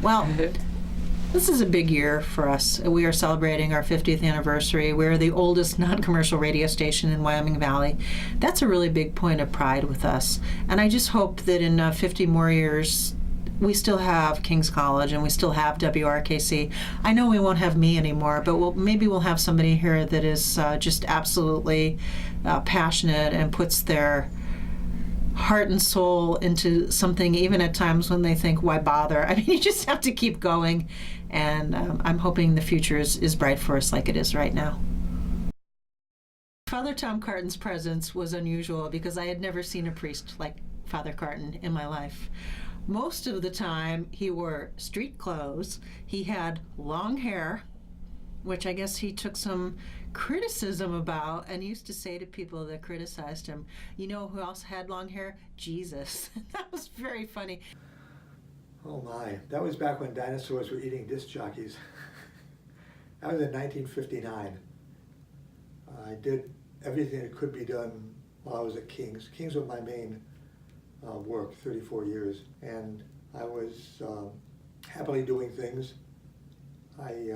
Well, this is a big year for us. We are celebrating our 50th anniversary. We're the oldest non-commercial radio station in Wyoming Valley. That's a really big point of pride with us. And I just hope that in 50 more years, we still have King's College and we still have WRKC. I know we won't have me anymore, but maybe we'll have somebody here that is just absolutely passionate and puts their heart and soul into something, even at times when they think, why bother? I mean, you just have to keep going. And I'm hoping the future is bright for us like it is right now. Father Tom Carton's presence was unusual because I had never seen a priest like Father Carton in my life. Most of the time, he wore street clothes. He had long hair, which I guess he took some criticism about, and used to say to people that criticized him, you know who else had long hair? Jesus. That was very funny. Oh my, that was back when dinosaurs were eating disc jockeys. That was in 1959. I did everything that could be done while I was at King's. King's was my main work, 34 years, and I was happily doing things. I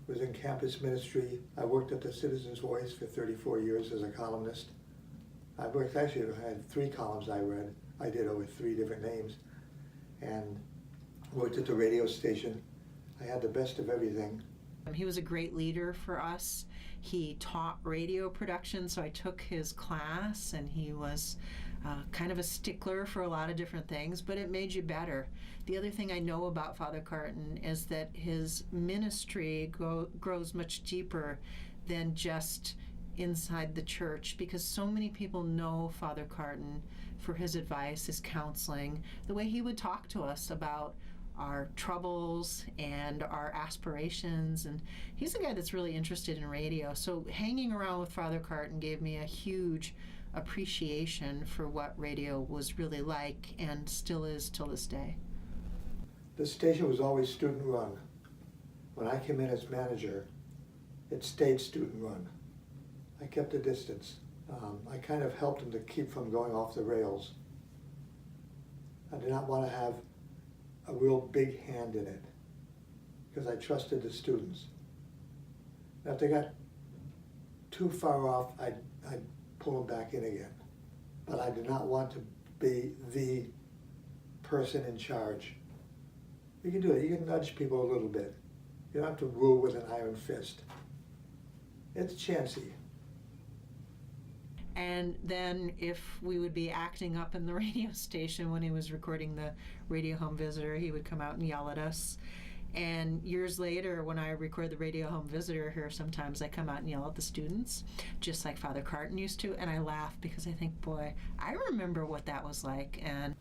was in campus ministry. I worked at the Citizen's Voice for 34 years as a columnist. I had 3 columns I did over 3 different names, and worked at the radio station. I had the best of everything. He was a great leader for us. He taught radio production, so I took his class, and he was kind of a stickler for a lot of different things, but it made you better. The other thing I know about Father Carton is that his ministry grows much deeper than just inside the church, because so many people know Father Carton for his advice, his counseling, the way he would talk to us about our troubles and our aspirations, and he's a guy that's really interested in radio. So hanging around with Father Carton gave me a huge appreciation for what radio was really like and still is till this day. The station was always student run. When I came in as manager, it stayed student run. I kept a distance. I kind of helped them to keep from going off the rails. I did not want to have a real big hand in it because I trusted the students. Now, if they got too far off, I'd pull them back in again. But I did not want to be the person in charge. You can do it. You can nudge people a little bit. You don't have to rule with an iron fist. It's chancy. And then if we would be acting up in the radio station when he was recording the Radio Home Visitor, he would come out and yell at us. And years later, when I record the Radio Home Visitor here, sometimes I come out and yell at the students, just like Father Carton used to, and I laugh because I think, boy, I remember what that was like. And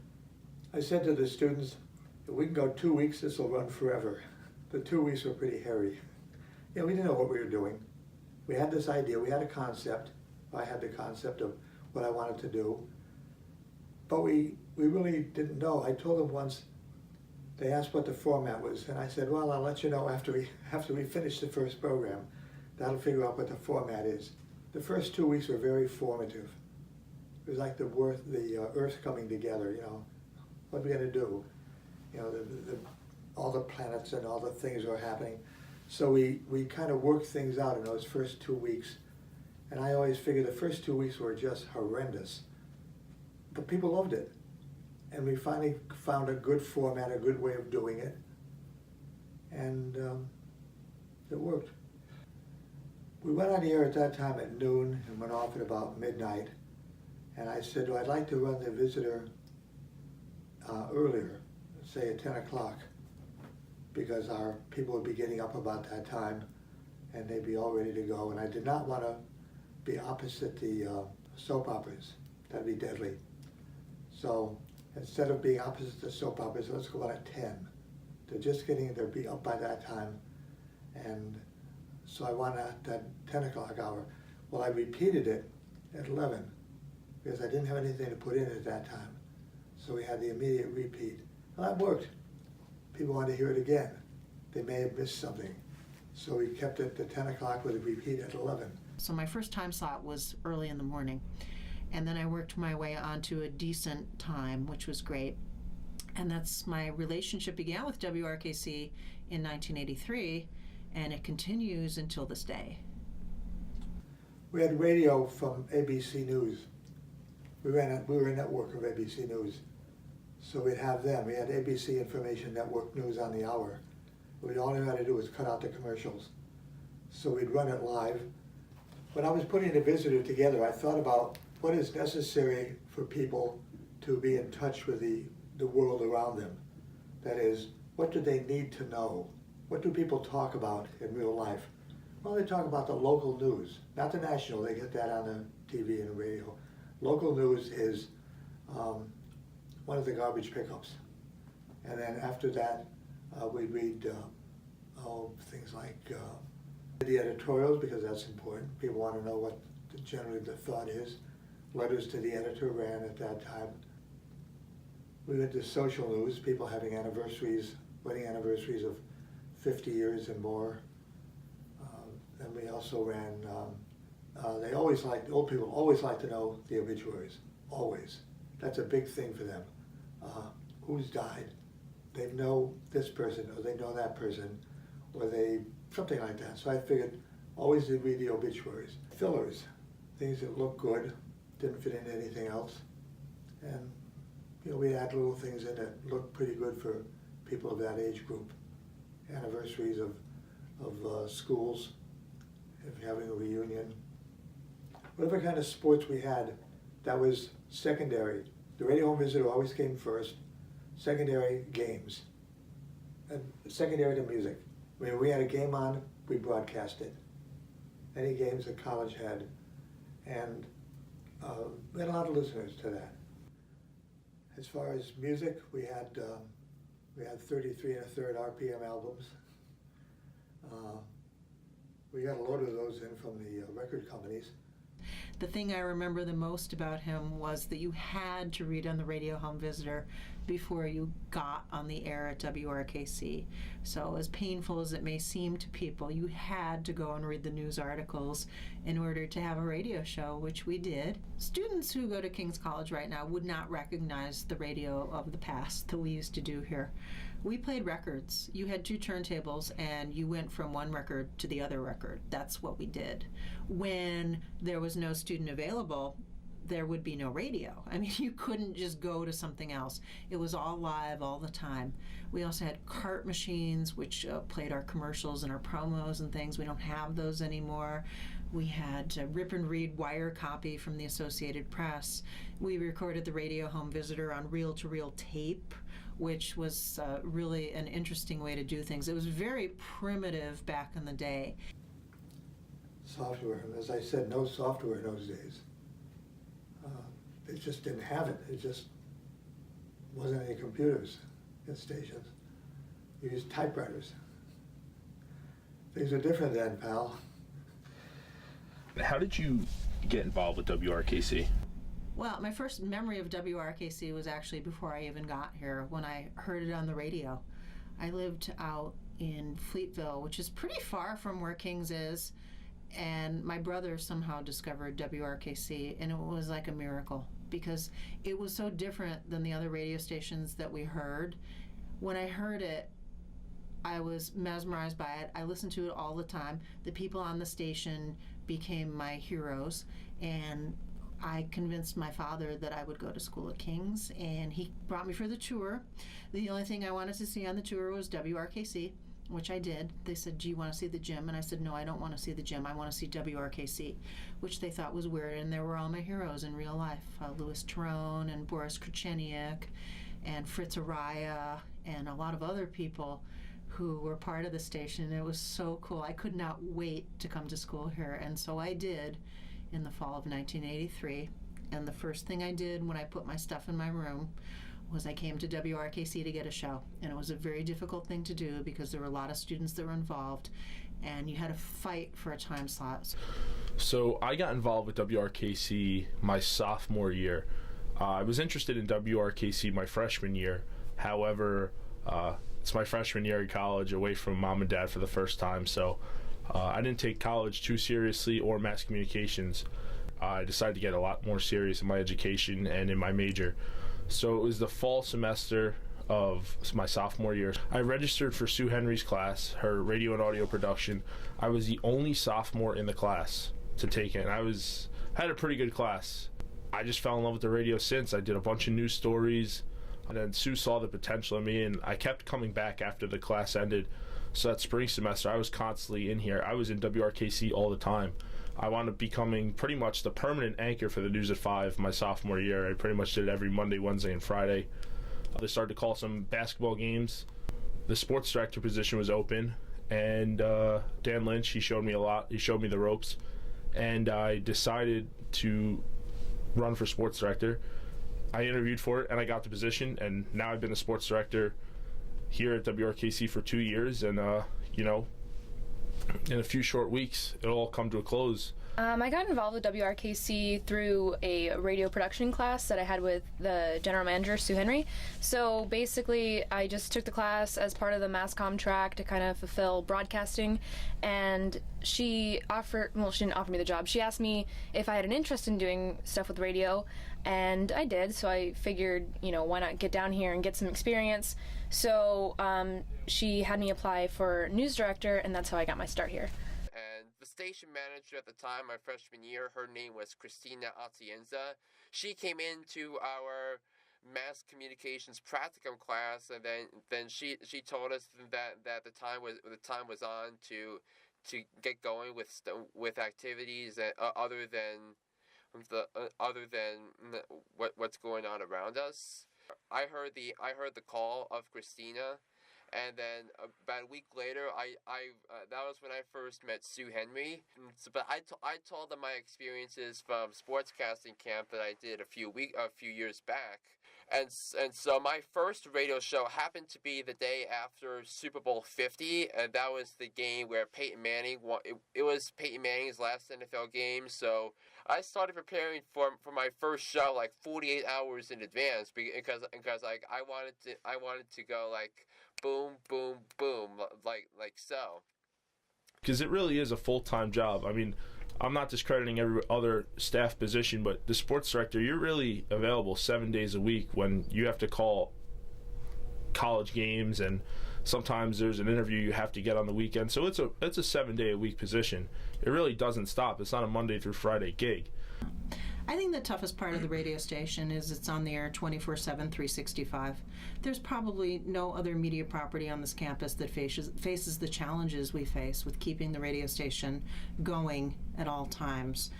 I said to the students, if we can go 2 weeks, this will run forever. The 2 weeks were pretty hairy. We didn't know what we were doing. We had this idea, we had a concept. I had the concept of what I wanted to do, but we really didn't know. I told them once, they asked what the format was, and I said, well, I'll let you know after we finish the first program. That'll figure out what the format is. The first 2 weeks were very formative. It was like the Earth coming together, what are we going to do? All the planets and all the things were happening. So we kind of worked things out in those first 2 weeks. And I always figured the first 2 weeks were just horrendous. But people loved it. And we finally found a good format, a good way of doing it. And it worked. We went on the air at that time at noon and went off at about midnight. And I said, I'd like to run the visitor earlier, say at 10 o'clock, because our people would be getting up about that time and they'd be all ready to go. And I did not want to be opposite the soap operas. That'd be deadly. So instead of being opposite the soap operas, let's go on at 10. They're just getting there, be up by that time. And so I wanted that 10 o'clock hour. Well, I repeated it at 11 because I didn't have anything to put in at that time. So we had the immediate repeat. Well, that worked. People wanted to hear it again. They may have missed something. So we kept it to 10 o'clock with a repeat at 11. So my first time slot was early in the morning. And then I worked my way onto a decent time, which was great. And that's my relationship began with WRKC in 1983, and it continues until this day. We had radio from ABC News. We were a network of ABC News. So we'd have them. We had ABC Information Network News on the hour. All we had to do was cut out the commercials. So we'd run it live. When I was putting the visitor together, I thought about what is necessary for people to be in touch with the world around them. That is, what do they need to know? What do people talk about in real life? Well, they talk about the local news, not the national. They get that on the TV and the radio. Local news is one of the garbage pickups. And then after that, we'd read things like the editorials, because that's important. People want to know what generally the thought is. Letters to the editor ran at that time. We went to social news, people having anniversaries, wedding anniversaries of 50 years and more. And we also ran, old people always like to know the obituaries, always. That's a big thing for them. Who's died? They know this person, or they know that person, or something like that. So I figured always to read the obituaries. Fillers, things that look good, didn't fit into anything else. And we add little things in that look pretty good for people of that age group. Anniversaries of schools, of having a reunion. Whatever kind of sports we had, that was secondary. The radio home visitor always came first. Secondary, games. And secondary to music. When we had a game on, we broadcast it. Any games that college had. And we had a lot of listeners to that. As far as music, we had 33 1/3 RPM albums. We got a load of those in from the record companies. The thing I remember the most about him was that you had to read on the Radio Home Visitor before you got on the air at WRKC. So as painful as it may seem to people, you had to go and read the news articles in order to have a radio show, which we did. Students who go to King's College right now would not recognize the radio of the past that we used to do here. We played records. You had 2 turntables and you went from one record to the other record. That's what we did. When there was no student available, there would be no radio. I mean, you couldn't just go to something else. It was all live all the time. We also had cart machines, which played our commercials and our promos and things. We don't have those anymore. We had rip and read wire copy from the Associated Press. We recorded the Radio Home Visitor on reel-to-reel tape, which was really an interesting way to do things. It was very primitive back in the day. Software, as I said, no software in those days. They just didn't have it. It just wasn't any computers in stations. You used typewriters. Things are different then, pal. How did you get involved with WRKC? Well, my first memory of WRKC was actually before I even got here, when I heard it on the radio. I lived out in Fleetville, which is pretty far from where King's is, and my brother somehow discovered WRKC, and it was like a miracle because it was so different than the other radio stations that we heard. When I heard it, I was mesmerized by it. I listened to it all the time. The people on the station became my heroes, and I convinced my father that I would go to school at King's, and he brought me for the tour. The only thing I wanted to see on the tour was WRKC, which I did. They said, "Do you want to see the gym?" And I said, "No, I don't want to see the gym. I want to see WRKC," which they thought was weird. And there were all my heroes in real life, Louis Tyrone and Boris Krecheniak and Fritz Araya and a lot of other people who were part of the station. It was so cool. I could not wait to come to school here, and so I did in the fall of 1983. And the first thing I did when I put my stuff in my room was I came to WRKC to get a show. And it was a very difficult thing to do because there were a lot of students that were involved, and you had to fight for a time slot. So I got involved with WRKC my sophomore year. I was interested in WRKC my freshman year. However, it's my freshman year in college, away from mom and dad for the first time, so I didn't take college too seriously or mass communications. I decided to get a lot more serious in my education and in my major. So it was the fall semester of my sophomore year. I registered for Sue Henry's class, her radio and audio production. I was the only sophomore in the class to take it, and I had a pretty good class. I just fell in love with the radio since. I did a bunch of news stories, and then Sue saw the potential in me, and I kept coming back after the class ended. So that spring semester, I was constantly in here. I was in WRKC all the time. I wound up becoming pretty much the permanent anchor for the News at 5 my sophomore year. I pretty much did it every Monday, Wednesday, and Friday. They started to call some basketball games. The sports director position was open, and Dan Lynch, he showed me a lot. He showed me the ropes, and I decided to run for sports director. I interviewed for it, and I got the position, and now I've been a sports director here at WRKC for 2 years, and in a few short weeks, it'll all come to a close. I got involved with WRKC through a radio production class that I had with the general manager, Sue Henry. So basically, I just took the class as part of the mass comm track to kind of fulfill broadcasting, and she didn't offer me the job. She asked me if I had an interest in doing stuff with radio, and I did. So I figured, why not get down here and get some experience. So she had me apply for news director, and that's how I got my start here. And the station manager at the time, my freshman year, her name was Christina Atienza. She came into our mass communications practicum class, and then she told us that the time was on to get going with activities other than what's going on around us. I heard the call of Christina. And then about a week later, that was when I first met Sue Henry. But I told them my experiences from sportscasting camp that I did a few years back. And so my first radio show happened to be the day after Super Bowl 50, and that was the game where Peyton Manning won. It was Peyton Manning's last NFL game, so I started preparing for my first show like 48 hours in advance because like I wanted to go like boom, boom, boom, like so. Because it really is a full-time job. I mean, I'm not discrediting every other staff position, but the sports director, you're really available 7 days a week when you have to call college games, and sometimes there's an interview you have to get on the weekend. So it's a 7-day-a-week position. It really doesn't stop. It's not a Monday through Friday gig. I think the toughest part of the radio station is it's on the air 24/7, 365. There's probably no other media property on this campus that faces the challenges we face with keeping the radio station going at all times.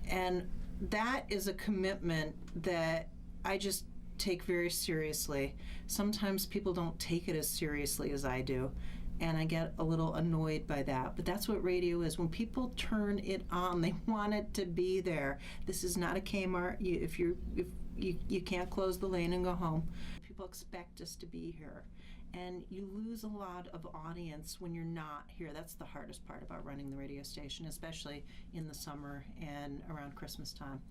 And that is a commitment that I just take very seriously. Sometimes people don't take it as seriously as I do, and I get a little annoyed by that. But that's what radio is. When people turn it on, they want it to be there. This is not a Kmart. If you can't close the lane and go home. People expect us to be here, and you lose a lot of audience when you're not here. That's the hardest part about running the radio station, especially in the summer and around Christmas time.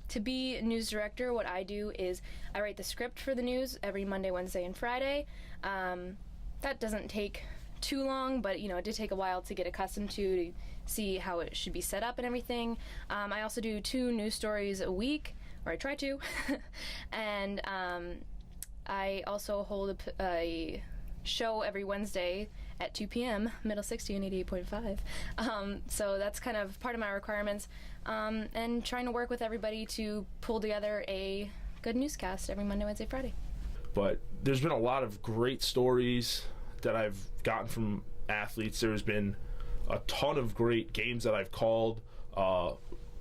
To be news director, what I do is I write the script for the news every Monday, Wednesday, and Friday. That doesn't take too long, but it did take a while to get accustomed to see how it should be set up and everything. I also do 2 news stories a week, or I try to, and I also hold a show every Wednesday at 2 p.m., Middle 60 and 88.5. So that's kind of part of my requirements, and trying to work with everybody to pull together a good newscast every Monday, Wednesday, Friday. But there's been a lot of great stories that I've gotten from athletes. There's been a ton of great games that I've called,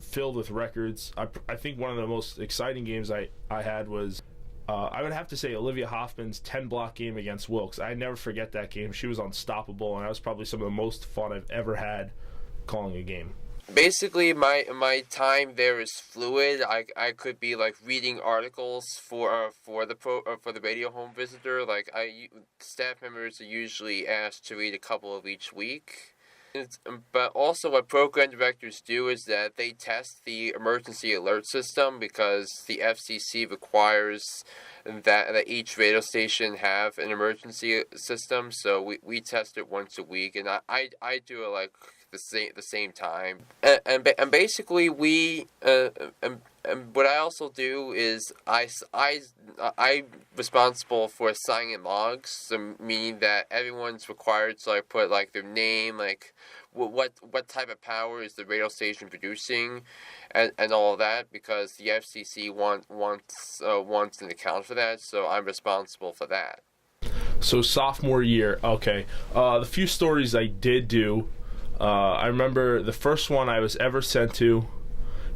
filled with records. I think one of the most exciting games I had was, I would have to say, Olivia Hoffman's 10-block game against Wilkes. I never forget that game. She was unstoppable, and that was probably some of the most fun I've ever had calling a game. Basically, my time there is fluid. I could be like reading articles for the radio home visitor. Like staff members are usually asked to read a couple of each week. But also, what program directors do is that they test the emergency alert system, because the FCC requires that each radio station have an emergency system. So we test it once a week, and I do it like the same time, and basically we what I also do is I'm responsible for signing logs, so meaning that everyone's required to like put like their name, like what type of power is the radio station producing, and all of that, because the FCC wants an account for that, so I'm responsible for that. So sophomore year, okay. The few stories I did do, I remember the first one I was ever sent to.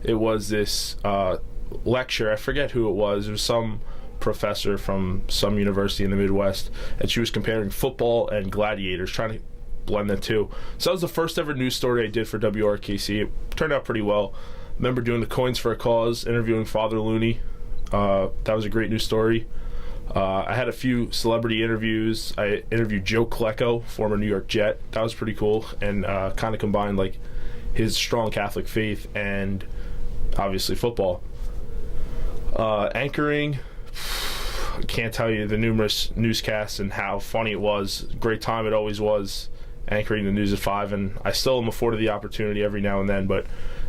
It was this lecture. I forget who it was. It was some professor from some university in the Midwest, and she was comparing football and gladiators, trying to blend the two. So that was the first ever news story I did for WRKC. It turned out pretty well. I remember doing the Coins for a Cause, interviewing Father Looney. That was a great news story. I had a few celebrity interviews. I interviewed Joe Klecko, former New York Jet. That was pretty cool, and kind of combined like his strong Catholic faith and obviously football. Anchoring, I can't tell you the numerous newscasts and how funny it was. Great time it always was, anchoring the news at 5, and I still am afforded the opportunity every now and then, but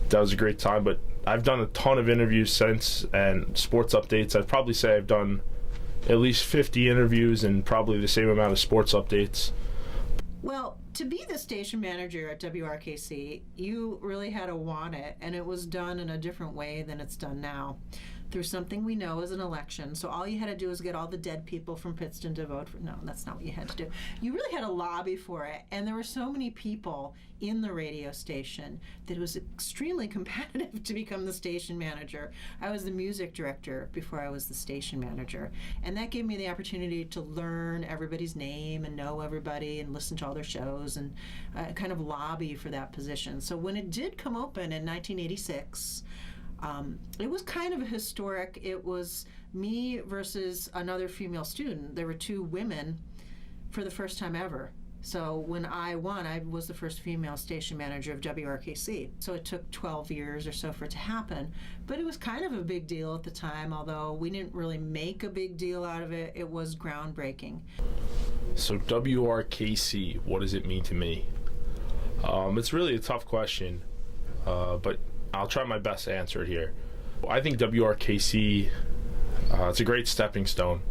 that was a great time. But I've done a ton of interviews since, and sports updates. I'd probably say I've done at least 50 interviews and probably the same amount of sports updates. Well, to be the station manager at WRKC, you really had to want it, and it was done in a different way than it's done now, through something we know is an election. So all you had to do was get all the dead people from Pittston to vote for. No, that's not what you had to do. You really had to lobby for it, and there were so many people in the radio station that it was extremely competitive to become the station manager. I was the music director before I was the station manager, and that gave me the opportunity to learn everybody's name and know everybody and listen to all their shows and kind of lobby for that position. So when it did come open in 1986, it was kind of historic. It was me versus another female student. There were 2 women for the first time ever. So when I won, I was the first female station manager of WRKC. So it took 12 years or so for it to happen. But it was kind of a big deal at the time, although we didn't really make a big deal out of it. It was groundbreaking. So WRKC, what does it mean to me? It's really a tough question, but I'll try my best to answer it here. I think WRKC, it's a great stepping stone.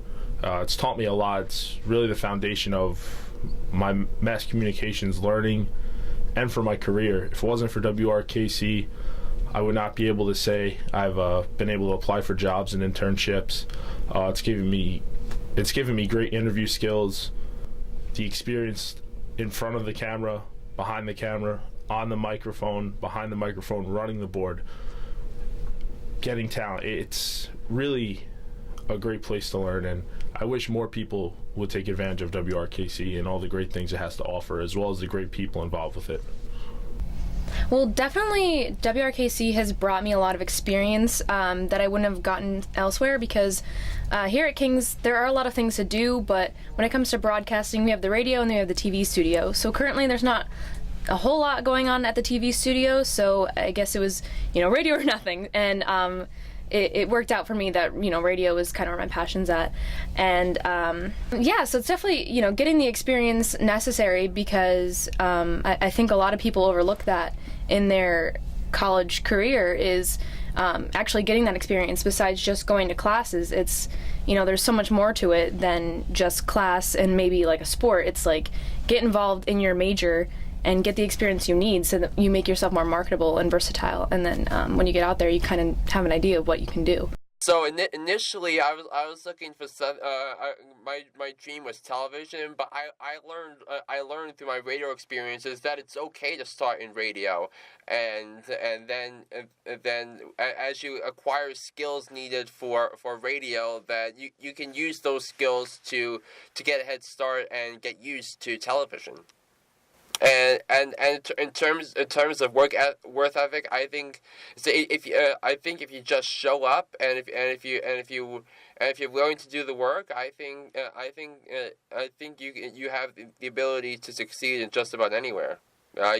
It's taught me a lot. It's really the foundation of my mass communications learning and for my career. If it wasn't for WRKC, I would not be able to say I've been able to apply for jobs and internships. It's given me great interview skills, the experience in front of the camera, behind the camera, on the microphone, behind the microphone, running the board, getting talent. It's really a great place to learn, and I wish more people would take advantage of WRKC and all the great things it has to offer, as well as the great people involved with it. Well, definitely WRKC has brought me a lot of experience that I wouldn't have gotten elsewhere, because here at King's there are a lot of things to do, but when it comes to broadcasting, we have the radio and we have the TV studio. So currently there's not a whole lot going on at the TV studio, so I guess it was, radio or nothing. And it worked out for me that, radio was kind of where my passion's at. And so it's definitely, getting the experience necessary, because I think a lot of people overlook that in their college career is actually getting that experience besides just going to classes. It's, there's so much more to it than just class and maybe like a sport. It's like get involved in your major and get the experience you need so that you make yourself more marketable and versatile. And then when you get out there, you kind of have an idea of what you can do. So initially, I was looking for my dream was television, but I learned through my radio experiences that it's okay to start in radio, and then as you acquire skills needed for radio, that you can use those skills to get a head start and get used to television. And in terms of work ethic, I think if you just show up and if you're willing to do the work, I think you have the ability to succeed in just about anywhere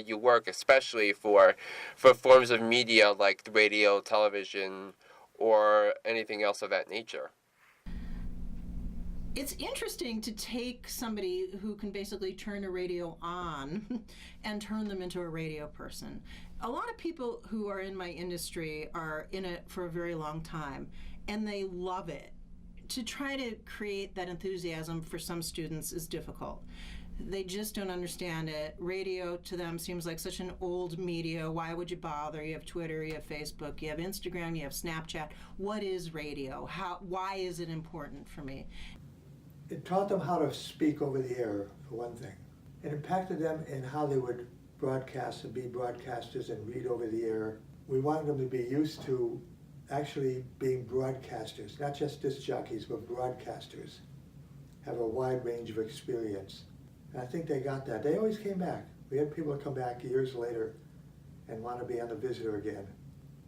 you work, especially for forms of media like the radio, television, or anything else of that nature. It's interesting to take somebody who can basically turn a radio on and turn them into a radio person. A lot of people who are in my industry are in it for a very long time, and they love it. To try to create that enthusiasm for some students is difficult. They just don't understand it. Radio to them seems like such an old media. Why would you bother? You have Twitter, you have Facebook, you have Instagram, you have Snapchat. What is radio? Why is it important for me? It taught them how to speak over the air, for one thing. It impacted them in how they would broadcast and be broadcasters and read over the air. We wanted them to be used to actually being broadcasters, not just disc jockeys, but broadcasters. Have a wide range of experience. And I think they got that. They always came back. We had people come back years later and want to be on The Visitor again.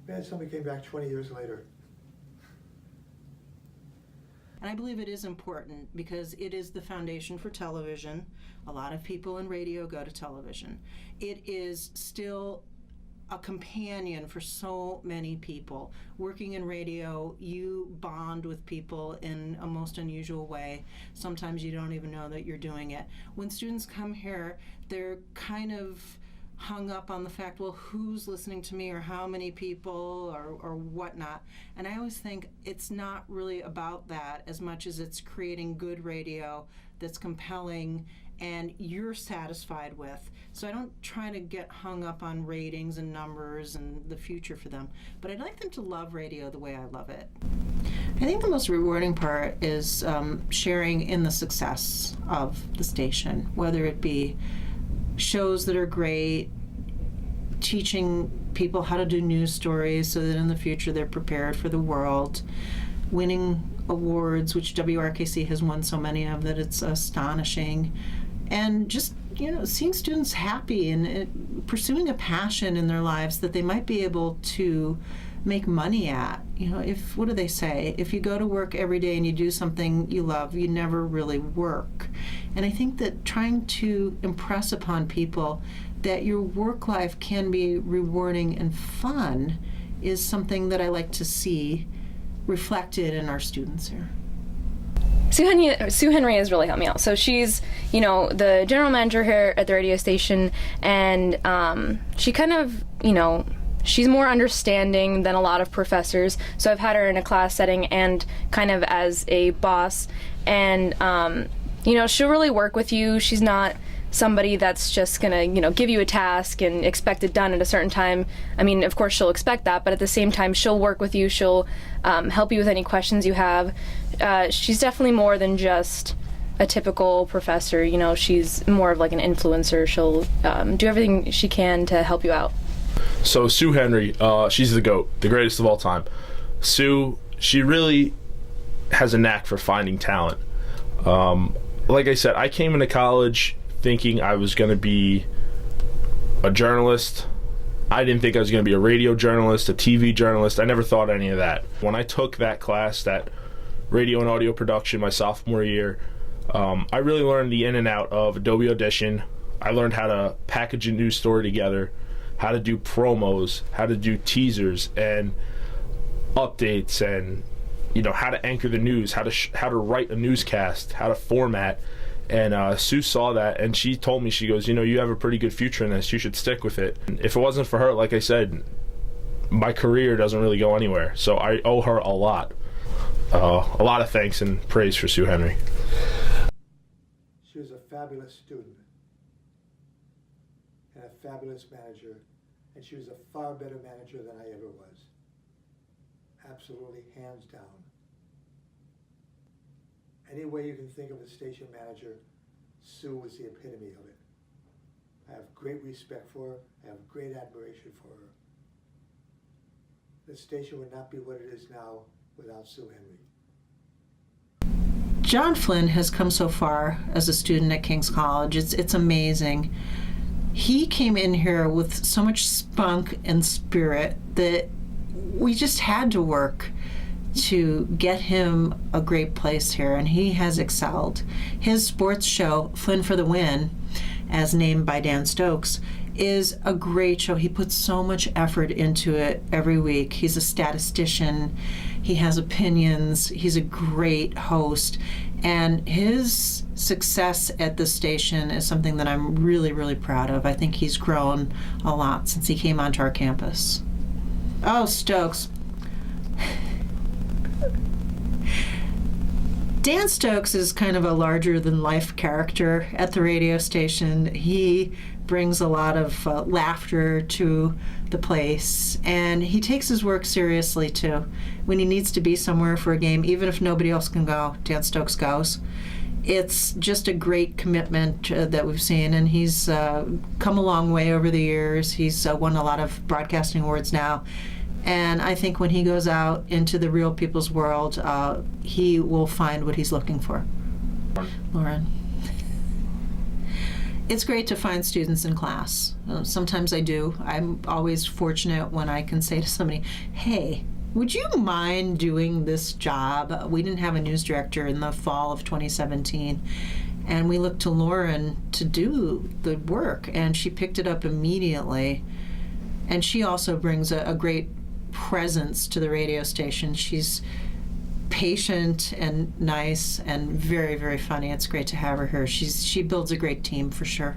We had somebody came back 20 years later. And I believe it is important because it is the foundation for television. A lot of people in radio go to television. It is still a companion for so many people. Working in radio, you bond with people in a most unusual way. Sometimes you don't even know that you're doing it. When students come here, they're kind of hung up on the fact, well, who's listening to me or how many people or whatnot. And I always think it's not really about that as much as it's creating good radio that's compelling and you're satisfied with. So I don't try to get hung up on ratings and numbers and the future for them, but I'd like them to love radio the way I love it. I think the most rewarding part is sharing in the success of the station, whether it be shows that are great, teaching people how to do news stories so that in the future they're prepared for the world, winning awards, which WRKC has won so many of that it's astonishing, and just, seeing students happy and pursuing a passion in their lives that they might be able to make money at. What do they say? If you go to work every day and you do something you love, you never really work. And I think that trying to impress upon people that your work life can be rewarding and fun is something that I like to see reflected in our students here. Sue Henry has really helped me out. So she's, the general manager here at the radio station, and she kind of, she's more understanding than a lot of professors. So I've had her in a class setting and kind of as a boss, and she'll really work with you. She's not somebody that's just gonna, give you a task and expect it done at a certain time. I mean, of course she'll expect that, but at the same time she'll work with you. She'll help you with any questions you have. She's definitely more than just a typical professor. She's more of like an influencer. She'll do everything she can to help you out. So Sue Henry, she's the GOAT, the greatest of all time. Sue, she really has a knack for finding talent. Like I said, I came into college thinking I was going to be a journalist. I didn't think I was going to be a radio journalist, a TV journalist. I never thought any of that. When I took that class, that radio and audio production, my sophomore year, I really learned the in and out of Adobe Audition. I learned how to package a news story together, how to do promos, how to do teasers and updates, and how to anchor the news, how to write a newscast, how to format. And Sue saw that, and she told me, she goes, you have a pretty good future in this. You should stick with it. And if it wasn't for her, like I said, my career doesn't really go anywhere. So I owe her a lot of thanks and praise for Sue Henry. She was a fabulous student and a fabulous manager, and she was a far better manager than I ever was. Absolutely, hands down. Any way you can think of a station manager, Sue was the epitome of it. I have great respect for her. I have great admiration for her. The station would not be what it is now without Sue Henry. John Flynn has come so far as a student at King's College. It's amazing. He came in here with so much spunk and spirit that we just had to work to get him a great place here, and he has excelled. His sports show, Flynn for the Win, as named by Dan Stokes, is a great show. He puts so much effort into it every week. He's a statistician. He has opinions. He's a great host. And his success at this station is something that I'm really, really proud of. I think he's grown a lot since he came onto our campus. Oh, Stokes. Dan Stokes is kind of a larger-than-life character at the radio station. He brings a lot of laughter to the place, and he takes his work seriously, too. When he needs to be somewhere for a game, even if nobody else can go, Dan Stokes goes. It's just a great commitment that we've seen, and he's come a long way over the years. He's won a lot of broadcasting awards now. And I think when he goes out into the real people's world, he will find what he's looking for. Lauren. It's great to find students in class. Sometimes I do. I'm always fortunate when I can say to somebody, hey, would you mind doing this job? We didn't have a news director in the fall of 2017. And we looked to Lauren to do the work, and she picked it up immediately. And she also brings a great presence to the radio station. She's patient and nice and very, very funny. It's great to have her here. She builds a great team for sure.